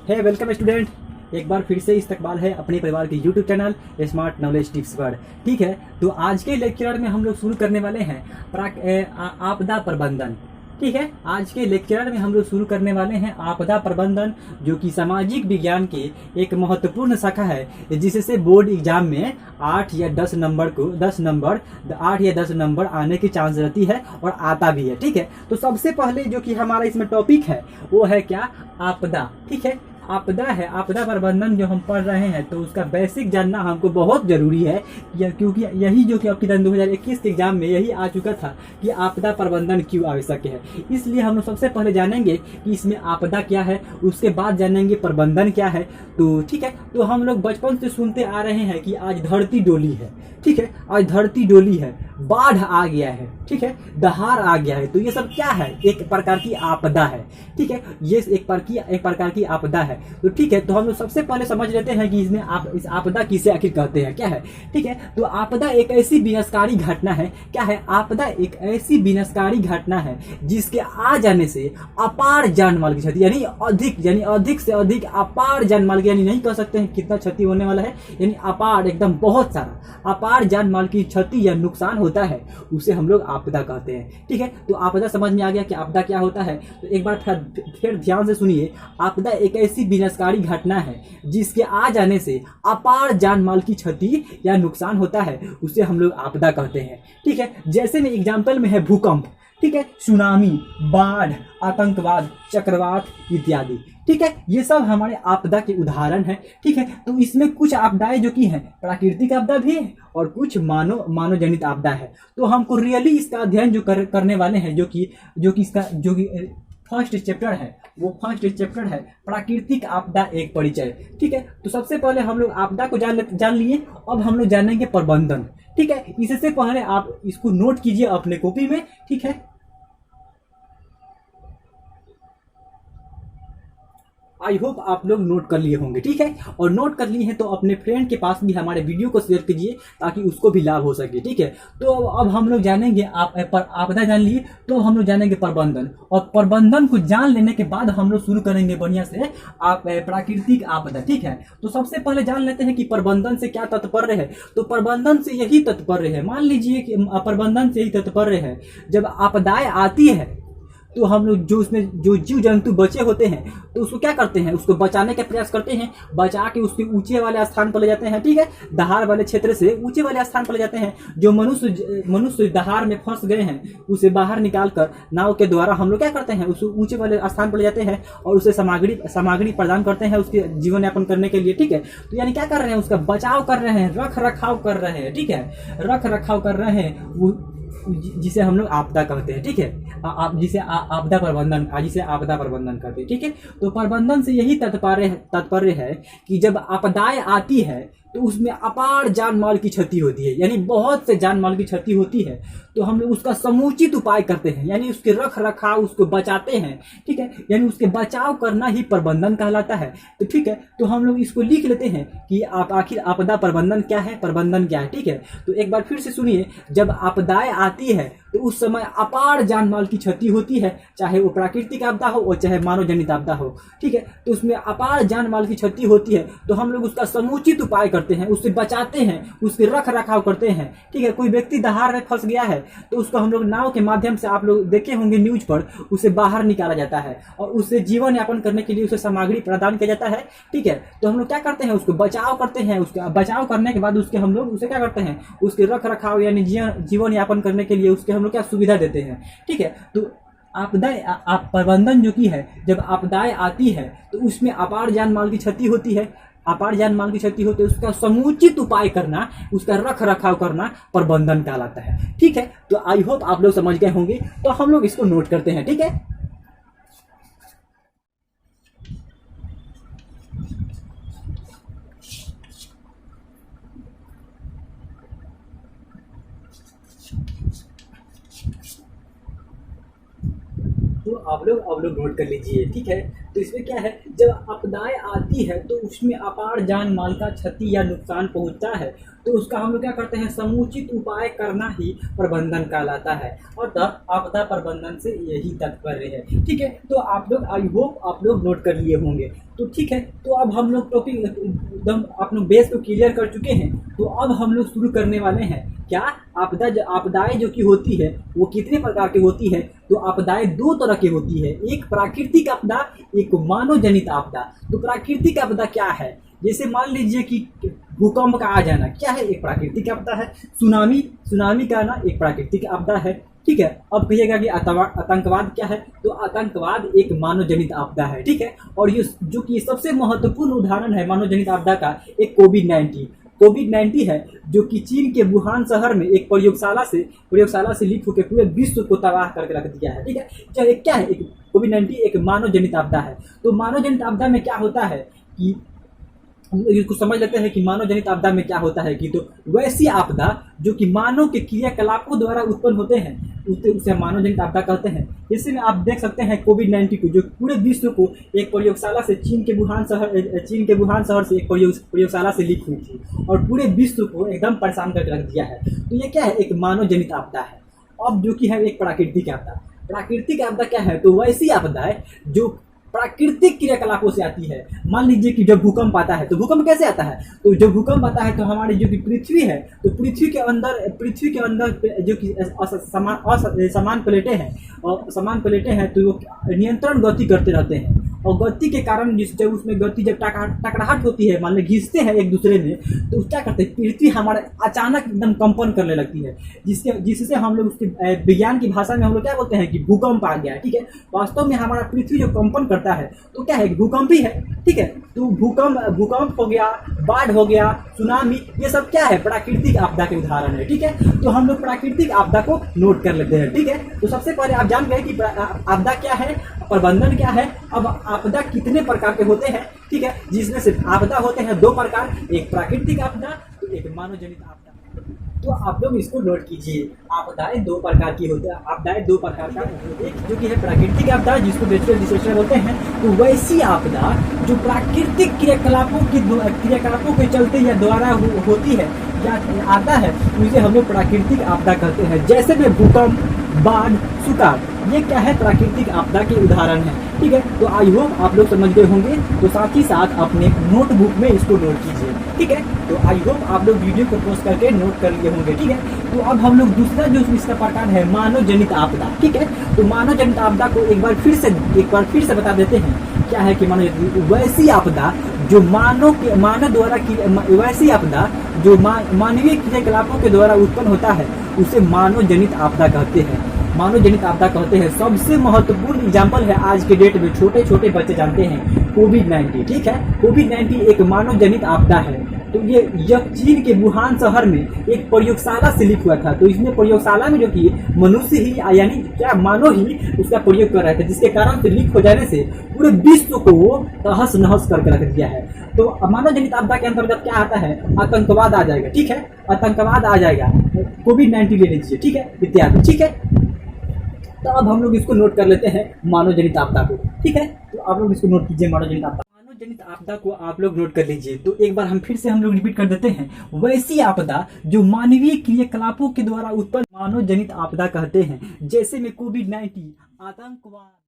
है welcome student. एक बार फिर से इस्तकबाल है अपने परिवार के YouTube channel smart knowledge tips पर। ठीक है, तो आज के लेक्चर में हम लोग शुरू करने वाले हैं आपदा प्रबंधन। ठीक है, आज के लेक्चर में हम लोग शुरू करने वाले हैं आपदा प्रबंधन, जो कि सामाजिक विज्ञान के एक महत्वपूर्ण शाखा है, जिससे बोर्ड एग्जाम में 8 या 10 नंबर आने की चांस रहती है और आता भी है। ठीक है, तो सबसे पहले जो कि हमारा इसमें टॉपिक है वो है क्या? आपदा। ठीक है, आपदा है, आपदा प्रबंधन जो हम पढ़ रहे हैं तो उसका बेसिक जानना हमको बहुत जरूरी है, क्योंकि यही जो कि आपकी 2021 के एग्जाम में यही आ चुका था कि आपदा प्रबंधन क्यों आवश्यक है। इसलिए हम लोग सबसे पहले जानेंगे कि इसमें आपदा क्या है, उसके बाद जानेंगे प्रबंधन क्या है। तो ठीक है, तो हम लोग बचपन से सुनते आ रहे हैं कि आज धरती डोली है। ठीक है, आज धरती डोली है, बाढ़ आ गया है, ठीक है, दहाड़ आ गया है। तो ये सब क्या है? एक प्रकार की आपदा है। ठीक है, ये एक प्रकार की आपदा है। तो ठीक है, तो हम लोग सबसे पहले समझ लेते हैं कि इसमें इस आपदा किसे आखिर कहते हैं, क्या है। ठीक है, तो आपदा एक ऐसी विनाशकारी घटना है। क्या है? आपदा एक ऐसी विनाशकारी घटना है जिसके आ जाने से अपार जान माल की क्षति, यानी अधिक से अधिक अपार जान माल की, यानी नहीं कह सकते हैं कितना क्षति होने वाला है, यानी अपार, एकदम बहुत सारा अपार जान माल की क्षति या नुकसान होता है, उसे हम लोग आपदा कहते हैं। ठीक है, तो आपदा समझ में आ गया कि आपदा क्या होता है। तो एक बार फिर ध्यान से सुनिए। आपदा एक ऐसी विनाशकारी घटना है जिसके आ जाने से अपार जान माल की क्षति या नुकसान होता है, उसे हम लोग आपदा कहते हैं। ठीक है, जैसे में एग्जाम्पल में है भूकंप, ठीक है, सुनामी, बाढ़, आतंकवाद, चक्रवात इत्यादि। ठीक है, ये सब हमारे आपदा के उदाहरण हैं। ठीक है, तो इसमें कुछ आपदाएं जो कि हैं प्राकृतिक आपदा भी है और कुछ मानव जनित आपदा है। तो हमको रियली इसका अध्ययन जो करने वाले हैं, जो कि फर्स्ट चैप्टर है, वो फर्स्ट चैप्टर है प्राकृतिक आपदा एक परिचय। ठीक है, तो सबसे पहले हम लोग आपदा को जान लिए। अब हम लोग जानेंगे प्रबंधन। ठीक है, इससे पहले आप इसको नोट कीजिए अपने कॉपी में। ठीक है, आई होप आप लोग नोट कर लिए होंगे। ठीक है, और नोट कर लिए हैं तो अपने फ्रेंड के पास भी हमारे वीडियो को शेयर कीजिए ताकि उसको भी लाभ हो सके। ठीक है, तो अब हम लोग जानेंगे आपदा जान लिए, तो हम लोग जानेंगे प्रबंधन, और प्रबंधन को जान लेने के बाद हम लोग शुरू करेंगे बढ़िया से प्राकृतिक आपदा। ठीक है, तो सबसे पहले जान लेते हैं कि प्रबंधन से क्या तात्पर्य है। तो प्रबंधन से यही तात्पर्य है, मान लीजिए कि प्रबंधन से यही तात्पर्य है, जब आपदाएं आती है तो हम लोग जो उसमें जो जीव जंतु बचे होते हैं तो उसको क्या करते हैं, उसको बचाने का प्रयास करते हैं, बचा के उसके ऊंचे वाले स्थान पर ले जाते हैं। ठीक है, दहाड़ वाले क्षेत्र से ऊंचे वाले स्थान पर ले जाते हैं। जो मनुष्य दहाड़ में फंस गए हैं उसे बाहर निकाल कर नाव के द्वारा हम लोग क्या करते हैं, उसको ऊंचे वाले स्थान पर ले जाते हैं और उसे सामग्री प्रदान करते हैं उसके जीवन यापन करने के लिए। ठीक है, तो यानी क्या कर रहे हैं, उसका बचाव कर रहे हैं, रख रखाव कर रहे हैं। ठीक है, रख रखाव कर रहे हैं, जिसे हम लोग आपदा कहते हैं। ठीक है, जिसे आपदा प्रबंधन कहते हैं। ठीक है, तो प्रबंधन से यही तात्पर्य है कि जब आपदाएं आती है तो उसमें अपार जान माल की क्षति होती है, यानी बहुत से जान माल की क्षति होती है, तो हम लोग उसका समुचित उपाय करते हैं, यानी उसके रख रखाव, उसको बचाते हैं। ठीक है, यानी उसके बचाव करना ही प्रबंधन कहलाता है। तो ठीक है, तो हम लोग इसको लिख लेते हैं कि आखिर आपदा प्रबंधन क्या है, प्रबंधन क्या है। ठीक है, तो एक बार फिर से सुनिए। जब आपदाएं आती है तो उस समय अपार जान माल की क्षति होती है, चाहे वो प्राकृतिक आपदा हो और चाहे मानव जनित आपदा हो। ठीक है, तो उसमें अपार जान माल की क्षति होती है तो हम लोग उसका समुचित उपाय करते हैं, उससे बचाते हैं, उसके रख रखाव करते हैं। ठीक है, कोई व्यक्ति दहाड़ में फंस गया है तो उसको हम लोग नाव के माध्यम से, आप लोग देखे होंगे न्यूज पर, उसे बाहर निकाला जाता है और उससे जीवन यापन करने के लिए उसे सामग्री प्रदान किया जाता है। ठीक है, तो हम लोग क्या करते हैं, उसको बचाव करते हैं। उसका बचाव करने के बाद उसके हम लोग उसे क्या करते हैं, उसके रख रखाव यानी जीवन यापन करने के लिए उसके हम लोग क्या सुविधा देते हैं। ठीक है, तो प्रबंधन जो की है, जब आपदाएं आती है तो उसमें अपार जान माल की क्षति होती है, उसका समुचित उपाय करना, उसका रख रखाव करना प्रबंधन कहलाता है। ठीक है, तो आई होप आप लोग समझ गए होंगे। तो हम लोग इसको नोट करते हैं। ठीक है, तो आप लोग नोट कर लीजिए। ठीक है, तो इसमें क्या है, जब आपदाएं आती है तो उसमें अपार जान माल का क्षति या नुकसान पहुंचता है, तो उसका हम लोग क्या करते हैं, समुचित उपाय करना ही प्रबंधन कहलाता है। अतः आपदा प्रबंधन से यही तात्पर्य है। ठीक है, तो आप लोग, आई होप आप लोग नोट कर लिए होंगे। तो ठीक है, तो अब हम लोग टॉपिक एकदम आप लोग बेस को क्लियर कर चुके हैं। तो अब हम लोग शुरू करने वाले हैं क्या, आपदाएं जो कि होती है वो कितने प्रकार की होती है। तो आपदाएं दो तरह की होती है, एक प्राकृतिक आपदा, एक मानव जनित आपदा। तो प्राकृतिक आपदा क्या है, जैसे मान लीजिए कि भूकंप का आ जाना क्या है, एक प्राकृतिक आपदा है। सुनामी का आना एक प्राकृतिक आपदा है। ठीक है, अब कहिएगा कि आतंकवाद क्या है, तो आतंकवाद एक मानव जनित आपदा है। ठीक है, और ये जो कि सबसे महत्वपूर्ण उदाहरण है मानव जनित आपदा का, एक कोविड-19 है, जो कि चीन के वुहान शहर में एक प्रयोगशाला से लीक होकर पूरे विश्व को तबाह करके रख दिया है। ठीक है, चाहे क्या है, एक कोविड-19 एक मानव जनित आपदा है। तो मानव जनित आपदा में क्या होता है कि इसको समझ लेते हैं कि मानव जनित आपदा में क्या होता है कि, तो वैसी आपदा जो कि मानव के क्रियाकलापों द्वारा उत्पन्न होते हैं उसे मानव जनित आपदा कहते हैं। इसी में आप देख सकते हैं कोविड-19 को, जो पूरे विश्व को एक प्रयोगशाला से चीन के वुहान शहर से एक प्रयोगशाला से लीक हुई थी और पूरे विश्व को एकदम परेशान करके रख दिया है। तो ये क्या है, एक मानव जनित आपदा है। अब जो कि है एक प्राकृतिक आपदा क्या है, तो वैसी आपदा है जो प्राकृतिक क्रियाकलापों से आती है। मान लीजिए कि जब भूकंप आता है, तो भूकंप कैसे आता है, तो जब भूकंप आता है तो हमारी जो कि पृथ्वी है, तो पृथ्वी के अंदर जो कि समान प्लेटें हैं तो वो नियंत्रण गति करते रहते हैं, और गति के कारण जब उसमें गति जब टकराहट होती है, मान लो घिसते हैं एक दूसरे में, तो क्या करते हैं, पृथ्वी हमारे अचानक एकदम कंपन करने लगती है, जिससे हम लोग उसके विज्ञान की भाषा में हम लोग क्या बोलते हैं कि भूकंप आ गया। ठीक है, वास्तव में हमारा पृथ्वी जो कंपन करता है तो क्या है, भूकंप ही है। ठीक है, तो भूकंप हो गया, बाढ़ हो गया, सुनामी, ये सब क्या है, प्राकृतिक आपदा के उदाहरण है। ठीक है, तो हम लोग प्राकृतिक आपदा को नोट कर लेते हैं। ठीक है, तो सबसे पहले आप जान गए कि आपदा क्या है, प्रबंधन क्या है। अब आपदा कितने प्रकार के होते हैं, ठीक है, जिसमें से आपदा होते हैं दो प्रकार, एक प्राकृतिक आपदा, तो एक मानव जनित आपदा। तो आप लोग इसको नोट कीजिए, आपदाएं दो प्रकार की होती है, आपदाएं दो प्रकार का, एक जो कि है प्राकृतिक आपदा जिसको नेचुरल डिजास्टर बोलते हैं। तो वैसी आपदा जो प्राकृतिक क्रियाकलापों के चलते या द्वारा होती है या आता है, उसे हम लोग प्राकृतिक आपदा कहते हैं। जैसे में भूकंप, बाढ़, सुखाड़, ये क्या है, प्राकृतिक आपदा के उदाहरण है। ठीक है, तो आई होप आप लोग समझ गए होंगे। तो साथ ही साथ अपने नोटबुक में इसको नोट कीजिए। ठीक है, तो आई होप आप लोग वीडियो को पोस्ट करके नोट कर लिए होंगे। ठीक है, तो अब हम लोग दूसरा जो इसका प्रकार है मानव जनित आपदा। ठीक है, तो मानव जनित आपदा को एक बार फिर से बता देते हैं क्या है कि मानव जनित वैसी आपदा जो मानव द्वारा की, वैसी आपदा जो मानवीय क्रियाकलापों के द्वारा उत्पन्न होता है उसे मानव जनित आपदा कहते हैं। मानव जनित आपदा कहते हैं। सबसे महत्वपूर्ण एग्जाम्पल है आज के डेट में, छोटे छोटे बच्चे जानते हैं, कोविड-19। ठीक है, कोविड-19 एक मानव जनित आपदा है। तो ये चीन के वुहान शहर में एक प्रयोगशाला से लीक हुआ था। तो इसमें प्रयोगशाला में जो कि मनुष्य ही यानी क्या मानव ही उसका प्रयोग कर रहे थे, जिसके कारण से लीक हो जाने से पूरे विश्व को वो तहस नहस करके रख दिया है। तो मानव जनित आपदा के अंतर्गत क्या आता है, आतंकवाद आ जाएगा। ठीक है, आतंकवाद आ जाएगा, कोविड-19 ले लीजिए। ठीक है, इत्यादि। ठीक है, तो अब हम लोग इसको नोट कर लेते हैं मानव जनित आपदा को। ठीक है, तो आप लोग इसको नोट कीजिए, मानव जनित आपदा। मानव जनित आपदा को आप लोग नोट कर लीजिए। तो एक बार हम फिर से रिपीट कर देते हैं, वैसी आपदा जो मानवीय क्रियाकलापों के द्वारा उत्पन्न मानव जनित आपदा कहते हैं। जैसे में कोविड-19, आतंकवाद।